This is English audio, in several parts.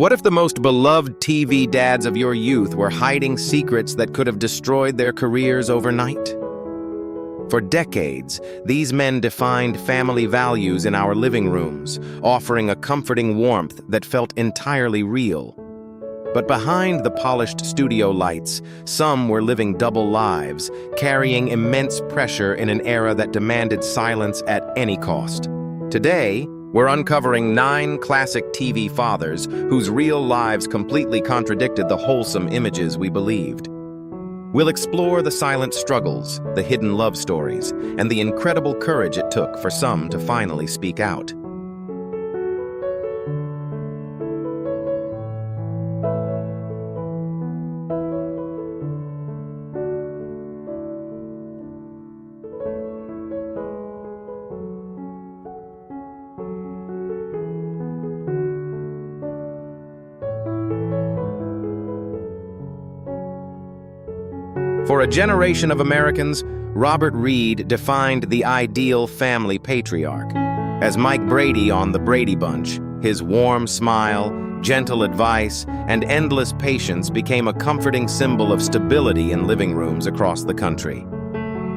What if the most beloved TV dads of your youth were hiding secrets that could have destroyed their careers overnight? For decades, these men defined family values in our living rooms, offering a comforting warmth that felt entirely real. But behind the polished studio lights, some were living double lives, carrying immense pressure in an era that demanded silence at any cost. Today, we're uncovering 9 classic TV fathers whose real lives completely contradicted the wholesome images we believed. We'll explore the silent struggles, the hidden love stories, and the incredible courage it took for some to finally speak out. For a generation of Americans, Robert Reed defined the ideal family patriarch. As Mike Brady on The Brady Bunch, his warm smile, gentle advice, and endless patience became a comforting symbol of stability in living rooms across the country.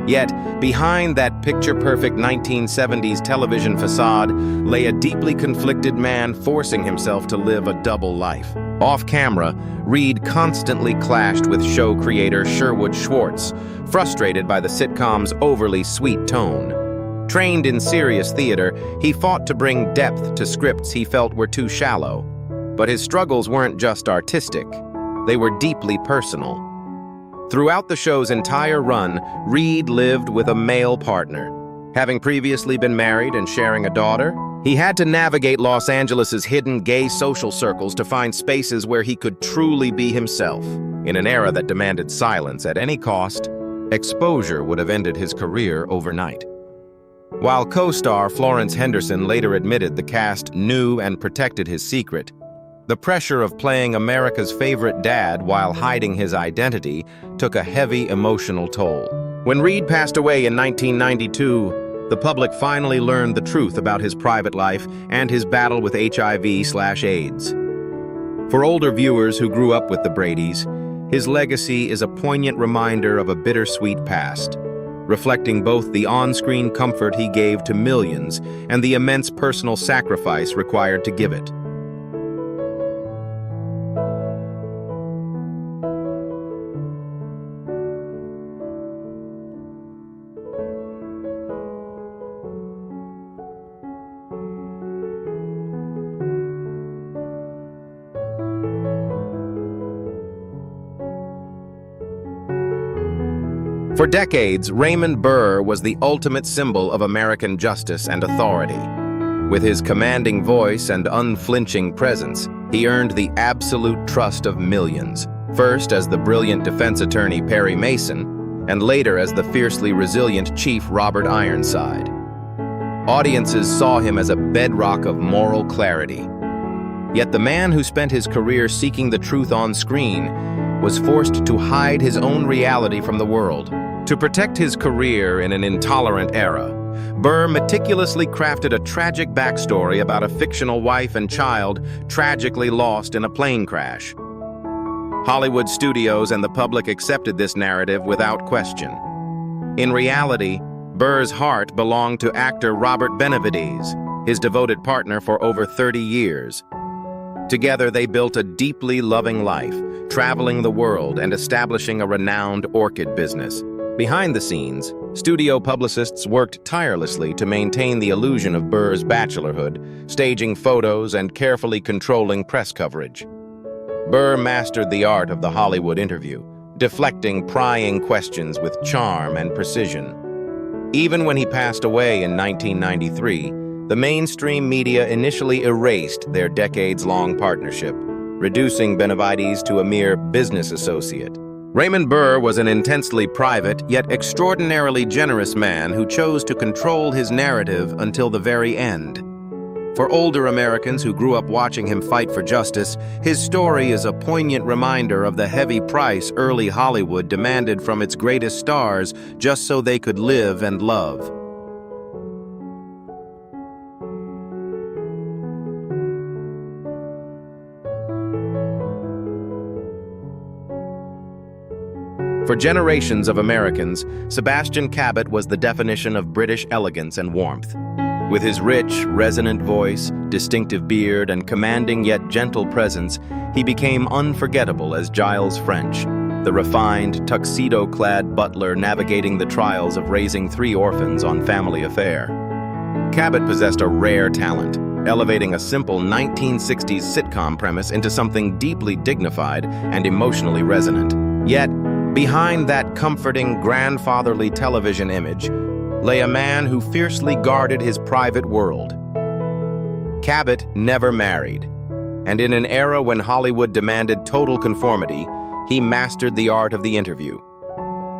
Yet, behind that picture-perfect 1970s television facade lay a deeply conflicted man forcing himself to live a double life. Off-camera, Reed constantly clashed with show creator Sherwood Schwartz, frustrated by the sitcom's overly sweet tone. Trained in serious theater, he fought to bring depth to scripts he felt were too shallow. But his struggles weren't just artistic, they were deeply personal. Throughout the show's entire run, Reed lived with a male partner. Having previously been married and sharing a daughter, he had to navigate Los Angeles' hidden gay social circles to find spaces where he could truly be himself. In an era that demanded silence at any cost, exposure would have ended his career overnight. While co-star Florence Henderson later admitted the cast knew and protected his secret, the pressure of playing America's favorite dad while hiding his identity took a heavy emotional toll. When Reed passed away in 1992, the public finally learned the truth about his private life and his battle with HIV/AIDS. For older viewers who grew up with the Bradys, his legacy is a poignant reminder of a bittersweet past, reflecting both the on-screen comfort he gave to millions and the immense personal sacrifice required to give it. For decades, Raymond Burr was the ultimate symbol of American justice and authority. With his commanding voice and unflinching presence, he earned the absolute trust of millions, first as the brilliant defense attorney Perry Mason, and later as the fiercely resilient Chief Robert Ironside. Audiences saw him as a bedrock of moral clarity. Yet the man who spent his career seeking the truth on screen was forced to hide his own reality from the world. To protect his career in an intolerant era, Burr meticulously crafted a tragic backstory about a fictional wife and child tragically lost in a plane crash. Hollywood studios and the public accepted this narrative without question. In reality, Burr's heart belonged to actor Robert Benavides, his devoted partner for over 30 years. Together, they built a deeply loving life, traveling the world and establishing a renowned orchid business. Behind the scenes, studio publicists worked tirelessly to maintain the illusion of Burr's bachelorhood, staging photos and carefully controlling press coverage. Burr mastered the art of the Hollywood interview, deflecting prying questions with charm and precision. Even when he passed away in 1993, the mainstream media initially erased their decades-long partnership, reducing Benavides to a mere business associate. Raymond Burr was an intensely private, yet extraordinarily generous man who chose to control his narrative until the very end. For older Americans who grew up watching him fight for justice, his story is a poignant reminder of the heavy price early Hollywood demanded from its greatest stars just so they could live and love. For generations of Americans, Sebastian Cabot was the definition of British elegance and warmth. With his rich, resonant voice, distinctive beard, and commanding yet gentle presence, he became unforgettable as Giles French, the refined, tuxedo-clad butler navigating the trials of raising 3 orphans on Family Affair. Cabot possessed a rare talent, elevating a simple 1960s sitcom premise into something deeply dignified and emotionally resonant. Yet, behind that comforting, grandfatherly television image lay a man who fiercely guarded his private world. Cabot never married, and in an era when Hollywood demanded total conformity, he mastered the art of the interview.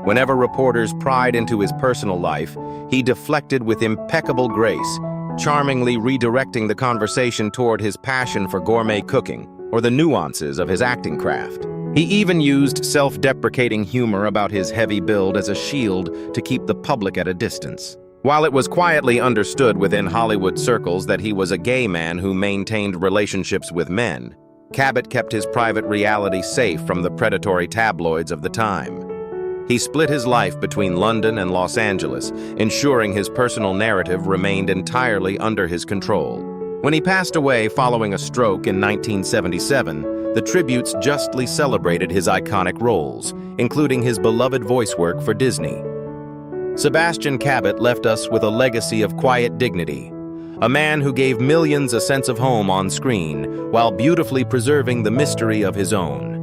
Whenever reporters pried into his personal life, he deflected with impeccable grace, charmingly redirecting the conversation toward his passion for gourmet cooking or the nuances of his acting craft. He even used self-deprecating humor about his heavy build as a shield to keep the public at a distance. While it was quietly understood within Hollywood circles that he was a gay man who maintained relationships with men, Cabot kept his private reality safe from the predatory tabloids of the time. He split his life between London and Los Angeles, ensuring his personal narrative remained entirely under his control. When he passed away following a stroke in 1977, the tributes justly celebrated his iconic roles, including his beloved voice work for Disney. Sebastian Cabot left us with a legacy of quiet dignity, a man who gave millions a sense of home on screen while beautifully preserving the mystery of his own.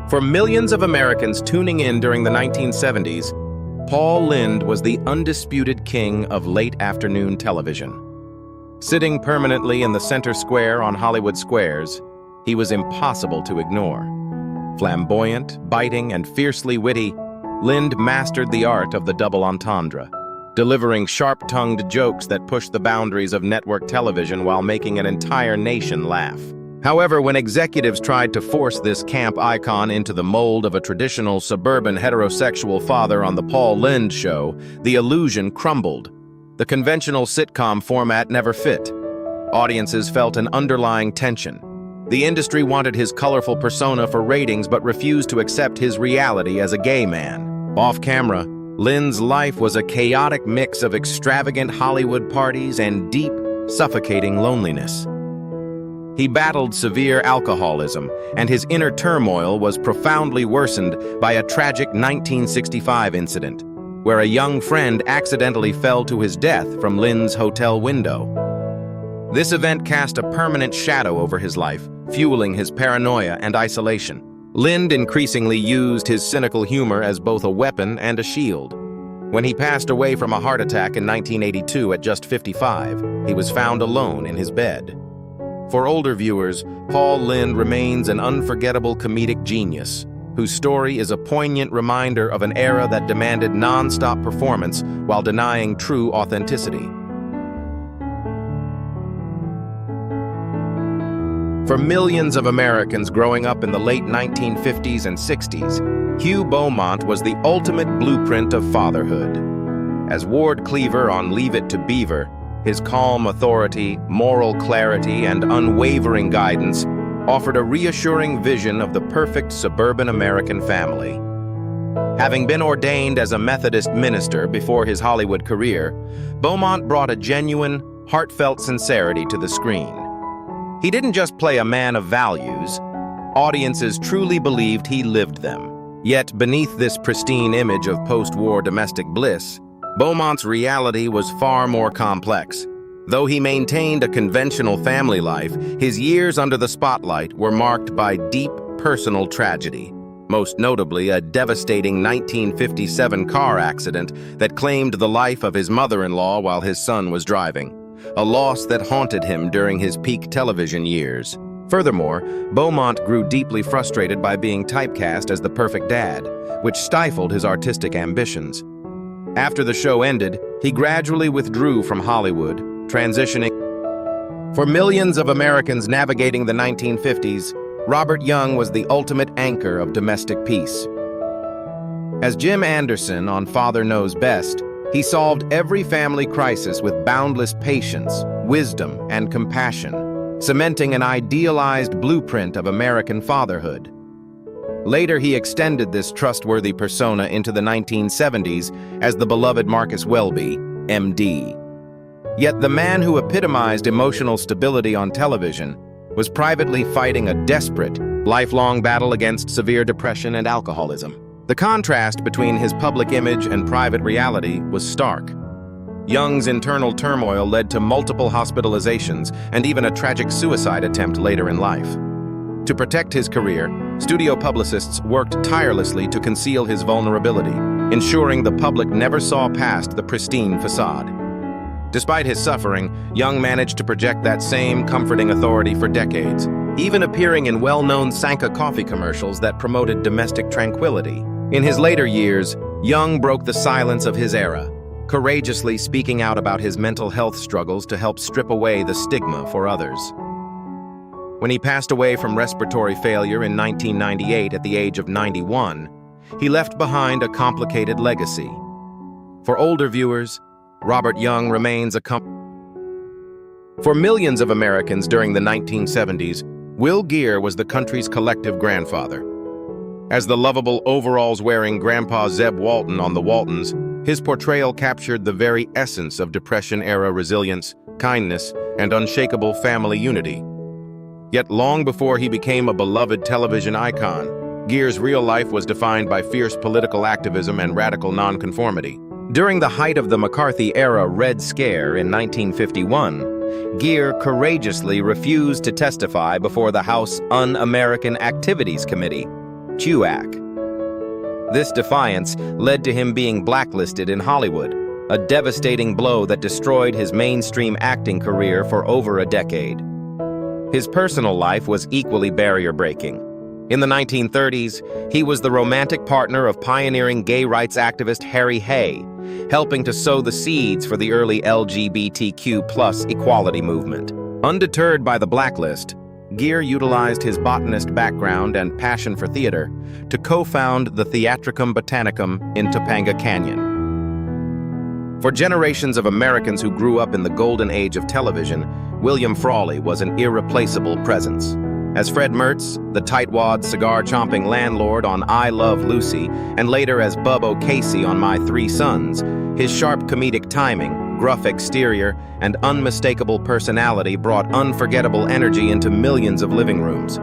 For millions of Americans tuning in during the 1970s, Paul Lynde was the undisputed king of late afternoon television. Sitting permanently in the center square on Hollywood squares, he was impossible to ignore. Flamboyant, biting, and fiercely witty, Lynde mastered the art of the double entendre, delivering sharp-tongued jokes that pushed the boundaries of network television while making an entire nation laugh. However, when executives tried to force this camp icon into the mold of a traditional suburban heterosexual father on The Paul Lynde Show, the illusion crumbled. The conventional sitcom format never fit. Audiences felt an underlying tension. The industry wanted his colorful persona for ratings but refused to accept his reality as a gay man. Off-camera, Lynde's life was a chaotic mix of extravagant Hollywood parties and deep, suffocating loneliness. He battled severe alcoholism, and his inner turmoil was profoundly worsened by a tragic 1965 incident, where a young friend accidentally fell to his death from Lynde's hotel window. This event cast a permanent shadow over his life, fueling his paranoia and isolation. Lynde increasingly used his cynical humor as both a weapon and a shield. When he passed away from a heart attack in 1982 at just 55, he was found alone in his bed. For older viewers, Paul Lynde remains an unforgettable comedic genius, whose story is a poignant reminder of an era that demanded non-stop performance while denying true authenticity. For millions of Americans growing up in the late 1950s and 60s, Hugh Beaumont was the ultimate blueprint of fatherhood. As Ward Cleaver on Leave It to Beaver, his calm authority, moral clarity, and unwavering guidance offered a reassuring vision of the perfect suburban American family. Having been ordained as a Methodist minister before his Hollywood career, Beaumont brought a genuine, heartfelt sincerity to the screen. He didn't just play a man of values. Audiences truly believed he lived them. Yet beneath this pristine image of post-war domestic bliss, Beaumont's reality was far more complex. Though he maintained a conventional family life, his years under the spotlight were marked by deep personal tragedy, most notably a devastating 1957 car accident that claimed the life of his mother-in-law while his son was driving, a loss that haunted him during his peak television years. Furthermore, Beaumont grew deeply frustrated by being typecast as the perfect dad, which stifled his artistic ambitions. After the show ended, he gradually withdrew from Hollywood, transitioning. For millions of Americans navigating the 1950s, Robert Young was the ultimate anchor of domestic peace. As Jim Anderson on Father Knows Best, he solved every family crisis with boundless patience, wisdom, and compassion, cementing an idealized blueprint of American fatherhood. Later, he extended this trustworthy persona into the 1970s as the beloved Marcus Welby, MD. Yet the man who epitomized emotional stability on television was privately fighting a desperate, lifelong battle against severe depression and alcoholism. The contrast between his public image and private reality was stark. Young's internal turmoil led to multiple hospitalizations and even a tragic suicide attempt later in life. To protect his career, studio publicists worked tirelessly to conceal his vulnerability, ensuring the public never saw past the pristine facade. Despite his suffering, Young managed to project that same comforting authority for decades, even appearing in well-known Sanka coffee commercials that promoted domestic tranquility. In his later years, Young broke the silence of his era, courageously speaking out about his mental health struggles to help strip away the stigma for others. When he passed away from respiratory failure in 1998 at the age of 91, he left behind a complicated legacy. For older viewers, Robert Young remains For millions of Americans during the 1970s, Will Geer was the country's collective grandfather. As the lovable overalls-wearing Grandpa Zeb Walton on The Waltons, his portrayal captured the very essence of Depression-era resilience, kindness, and unshakable family unity. Yet long before he became a beloved television icon, Geer's real life was defined by fierce political activism and radical nonconformity. During the height of the McCarthy-era Red Scare in 1951, Geer courageously refused to testify before the House Un-American Activities Committee, CUAC. This defiance led to him being blacklisted in Hollywood, a devastating blow that destroyed his mainstream acting career for over a decade. His personal life was equally barrier-breaking. In the 1930s, he was the romantic partner of pioneering gay rights activist Harry Hay, helping to sow the seeds for the early LGBTQ+ equality movement. Undeterred by the blacklist, Geer utilized his botanist background and passion for theater to co-found the Theatricum Botanicum in Topanga Canyon. For generations of Americans who grew up in the golden age of television, William Frawley was an irreplaceable presence. As Fred Mertz, the tightwad, cigar-chomping landlord on I Love Lucy, and later as Bub O'Casey on My Three Sons, his sharp comedic timing, gruff exterior, and unmistakable personality brought unforgettable energy into millions of living rooms.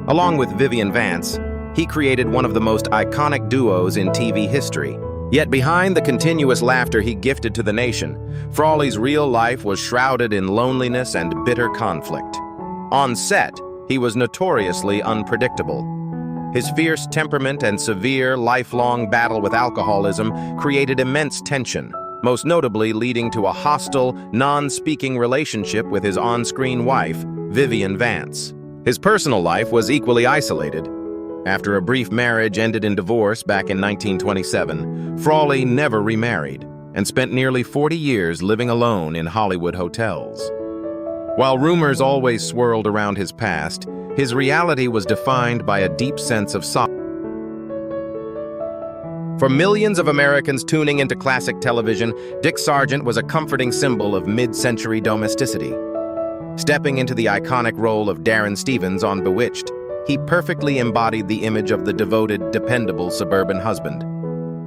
Along with Vivian Vance, he created one of the most iconic duos in TV history. Yet behind the continuous laughter he gifted to the nation, Frawley's real life was shrouded in loneliness and bitter conflict. On set, he was notoriously unpredictable. His fierce temperament and severe, lifelong battle with alcoholism created immense tension, most notably leading to a hostile, non-speaking relationship with his on-screen wife, Vivian Vance. His personal life was equally isolated. After a brief marriage ended in divorce back in 1927, Frawley never remarried and spent nearly 40 years living alone in Hollywood hotels. While rumors always swirled around his past, his reality was defined by a deep sense of sorrow. For millions of Americans tuning into classic television, Dick Sargent was a comforting symbol of mid-century domesticity. Stepping into the iconic role of Darren Stevens on Bewitched, he perfectly embodied the image of the devoted, dependable suburban husband.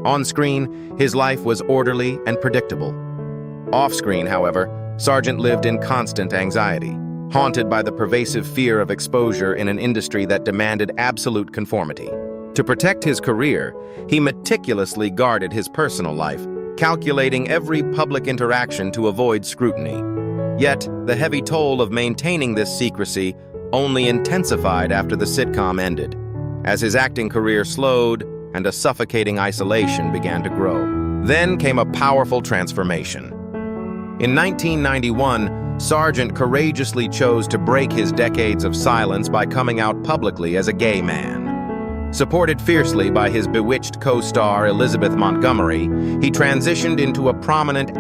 On screen, his life was orderly and predictable. Off-screen, however, Sargent lived in constant anxiety, haunted by the pervasive fear of exposure in an industry that demanded absolute conformity. To protect his career, he meticulously guarded his personal life, calculating every public interaction to avoid scrutiny. Yet, the heavy toll of maintaining this secrecy only intensified after the sitcom ended, as his acting career slowed and a suffocating isolation began to grow. Then came a powerful transformation. In 1991, Sargent courageously chose to break his decades of silence by coming out publicly as a gay man. Supported fiercely by his bewitched co-star Elizabeth Montgomery, he transitioned into a prominent